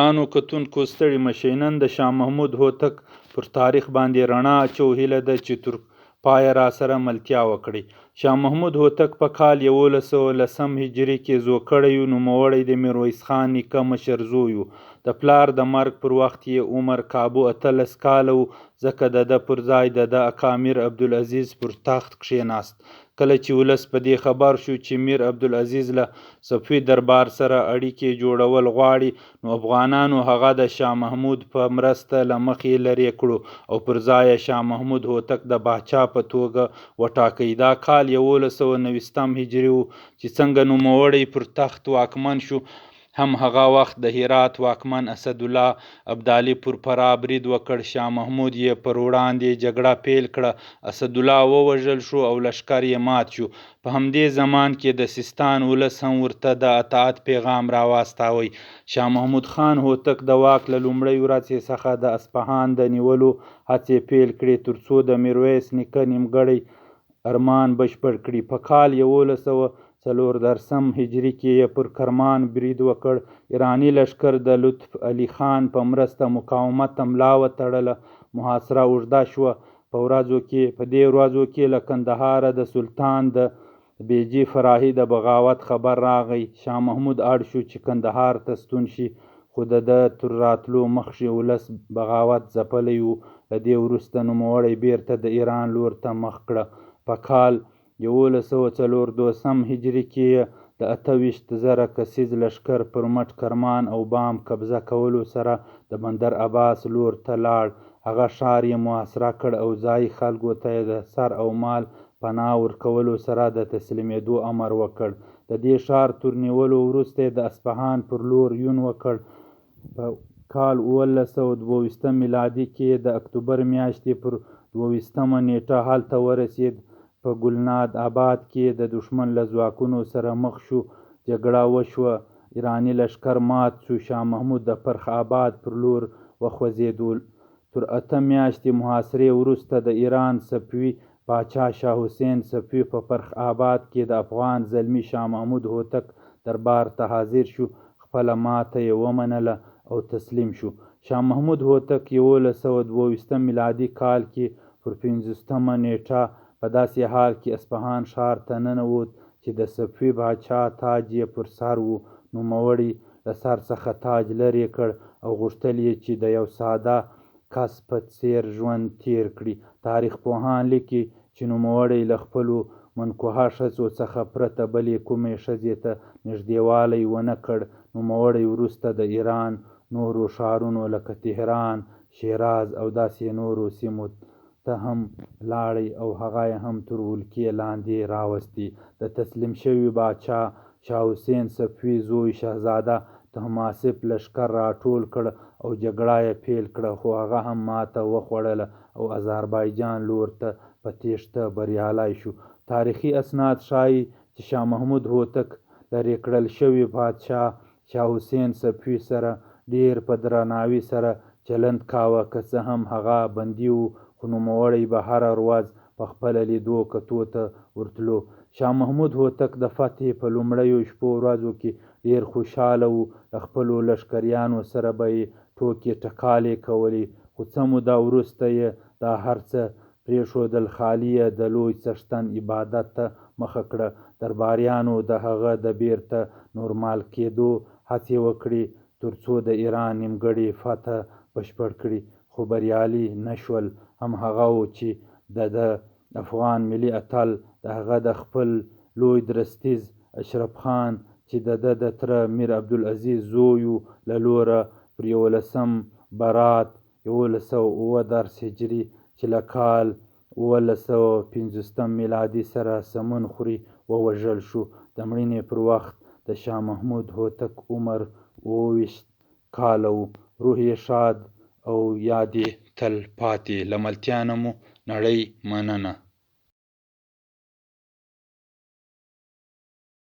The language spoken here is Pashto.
آنو کتونکو ستړي مشئ. نن د شاه محمود هوتک پر تاریخ باندې رڼا اچو. هیله ده چې تر پایه را سره ملتیا وکړئ. شاه محمود هوتک په کال 1110 هجري کې زوکړی نوموړی د میرویس خان نیکه مشر زوی و. د پلار د مرګ پر وخت یې عمر کابو 18 کاله و، ځکه د ده پر ځای د ده اکا میر عبدالعزیز پر تخت کښېناست. کله چې ولس په دې خبر شو چې میر عبدالعزیز له صفوي دربار سره اړیکې جوړول غواړي، نو افغانانو هغه د شاه محمود په مرسته له مخې لرې کړو او پر ځای شاه محمود هوتک د باچا په توګه وټاکئ. دا کال 1190 هجري و چې څنګه نوموړی پر تخت واکمن شو. هم هغه وخت د هرات واکمن اسدالله ابدالي پر فراه برید وکړ. شاه محمود یې پر وړاندې جګړه پیل کړه. اسدالله ووژل شو او لښکر یې مات شو. په همدې زمان کې د سیستان ولس هم ورته د اطاعت پیغام راواستاوه. شاه محمود خان هوتک د واک له لومړۍ ورځې څخه د اصفهان د نیولو هڅې پیل کړې، ترڅو د میرویس نیکه نیمګړی ارمان بشپړ کړي. په کال 1114 هجري کې یې پر کرمان برید وکړ. ایراني لښکر د لطف علي خان په مرسته مقاومت ملا وتړله. محاصره اوږده شوه. په دې ورځو کې له کندهاره د سلطان د بیجي فراهي د بغاوت خبر راغی. شاه محمود اړ شو چې کندهار ته ستون شي، خو د ده تر راتلو مخکې ولس بغاوت ځپلی و. له دې وروسته نوموړی بیرته د ایران لور ته مخ کړه. په کال 1114 هجري کې د 28,000 کسیز لښکر پر مټ کرمان او بام قبضه کولو سره د بندر عباس لور ته لاړ. هغه ښار یې محاصره کړ او ځایي خلکو ته یې د سر او مال پناه ورکولو سره د تسلیمېدو امر وکړ. د دې ښار تر نیولو وروسته یې د اصفهان پر لور یون وکړ. په کال 1122 میلادي کې د اکتوبر میاشتې پر 22 نیټه هلته ورسېد. په ګلناد آباد کې د دښمن له ځواکونو سره مخ شو. جګړه وشوه. ایراني لښکر مات شو. شاه محمود د فرخ آباد پر لور وخوځېدو. تر 8 میاشتې محاصرې وروسته د ایران صفوي پاچا شاه حسین صفوي په فرخ آباد کې د افغان زلمي شاه محمود هوتک دربار ته حاضر شو. خپله ماته یې ومنله او تسلیم شو. شاه محمود هوتک 1122 میلادي کال کې پر 15 نیټه په داسې حال کې اصفهان ښار ته ننوت چې د صفوي پاچا تاج یې پر سر و. نوموړي له سر څخه تاج لرې کړ او غوښتل یې چې د یو ساده کس په څېر ژوند تېر کړي. تاریخ پوهان لیکي چې نوموړی له خپلو منکوحه ښځو څخه پرته بلې کومې ښځې ته نږدېوالی ونه کړ. نوموړی وروسته د ایران نورو ښارونو لکه تهران، شیراز او داسې نورو سیمو ته هم لاړی او هغه یې هم تر ولکې لاندې راوستی. د تسلیم شوي باچا شاه حسین صفوي زوی شهزاده طهماسپ لښکر راټول کړ او جګړه یې پیل کړه، خو هغه هم ماته وخوړله او اذربایجان لور ته په تېښته بریالی شو. تاریخي اسناد ښایي چې شاه محمود هوتک لرې کړل شوي پاچا شاه حسین صفوي سره ډېر په درناوي سره چلند کاوه. که څه هم هغه بندي و، خو نوموړی به هره ورځ په خپله لیدو کتو ته ورتلو. شاه محمود هوتک د فتحې په لومړیو شپو ورځو کې ډېر خوشحاله و. له خپلو لښکریانو سره به یې ټوکې ټکالې کولې، خو څه موده وروسته یې دا هر څه پرېښودل. خالي یې د لوی څښتن عبادت ته مخه کړه. درباریانو د هغه د بیرته نورمال کېدو هڅې وکړې ترڅو د ایران نیمګړې فتحه بشپړ کړي، خو بریالي نه شول. هم هغه و چې د افغان ملي اتل د هغه د خپل لوی درستیز اشرف خان چې د ده د تره میر عبدالعزیز زوی و له لوره پر 11 برات 1110 هجري چې له کال 1115 میلادي سره سمون خوري ووژل شو. د مړینې پر وخت د شاه محمود هوتک عمر 27 کاله و. روح یې ښاد او یاد یې تل پاتې. له ملتیا نه مو نړۍ مننه.